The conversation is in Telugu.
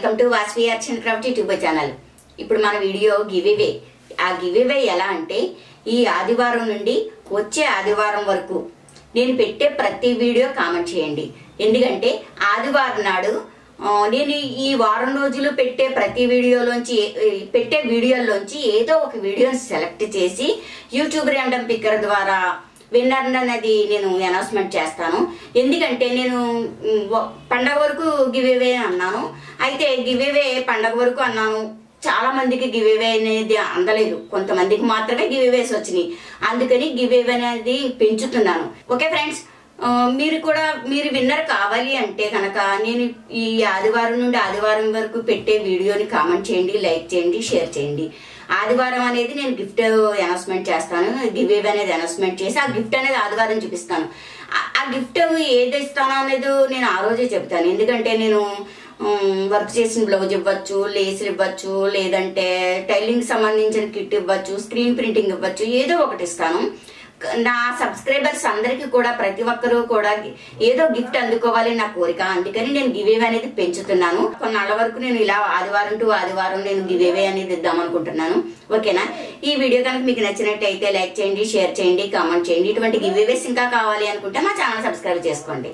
Welcome to Vasavi-Arts&Crafts YouTube channel. ఇప్పుడు మన వీడియో గివ్ అవే ఎలా అంటే ఈ ఆదివారం నుండి వచ్చే ఆదివారం వరకు నేను పెట్టే ప్రతి వీడియో కామెంట్ చేయండి. ఎందుకంటే ఆదివారం నాడు నేను ఈ వారం రోజులు పెట్టే ప్రతి వీడియోలోంచి ఏదో ఒక వీడియోని సెలెక్ట్ చేసి యూట్యూబ్ ర్యాండమ్ పిక్కర్ ద్వారా విన్నర్ అనేది నేను అనౌన్స్మెంట్ చేస్తాను. ఎందుకంటే నేను పండగ వరకు గివ్ అవే అన్నాను. అయితే గివ్ అవే పండగ వరకు అన్నాను, చాలా మందికి గివ్ అవే అనేది అందలేదు, కొంతమందికి మాత్రమే గివ్ అవేస్ వచ్చినాయి. అందుకని గివ్ అవే అనేది పెంచుతున్నాను. ఓకే ఫ్రెండ్స్, మీరు విన్నర్ కావాలి అంటే కనుక నేను ఈ ఆదివారం నుండి ఆదివారం వరకు పెట్టే వీడియోని కామెంట్ చేయండి, లైక్ చేయండి, షేర్ చేయండి. ఆదివారం అనేది నేను గిఫ్ట్ అనౌన్స్మెంట్ చేస్తాను, గివ్ అవే అనేది అనౌన్స్మెంట్ చేసి ఆ గిఫ్ట్ అనేది ఆదివారం చూపిస్తాను. ఆ గిఫ్ట్ ఏది ఇస్తానో అనేది నేను ఆ రోజే చెప్తాను. ఎందుకంటే నేను వర్క్ చేసిన బ్లౌజ్ ఇవ్వచ్చు, లేసులు ఇవ్వచ్చు, లేదంటే టైలింగ్ సంబంధించిన కిట్ ఇవ్వచ్చు, స్క్రీన్ ప్రింటింగ్ ఇవ్వచ్చు, ఏదో ఒకటి ఇస్తాను. నా సబ్స్క్రైబర్స్ అందరికీ కూడా ప్రతి ఒక్కరూ కూడా ఏదో గిఫ్ట్ అందుకోవాలి నా కోరిక. అందుకని నేను గివ్ అవే అనేది పెంచుతున్నాను. కొన్నాళ్ళ వరకు నేను ఇలా ఆదివారం టు ఆదివారం నేను గివ్ అవే అనేది ఇద్దాం అనుకుంటున్నాను. ఓకేనా? ఈ వీడియో కనుక మీకు నచ్చినట్టయితే లైక్ చేయండి, షేర్ చేయండి, కామెంట్ చేయండి. ఇటువంటి గివ్ అవేస్ ఇంకా కావాలి అనుకుంటే మా ఛానల్ సబ్స్క్రైబ్ చేసుకోండి.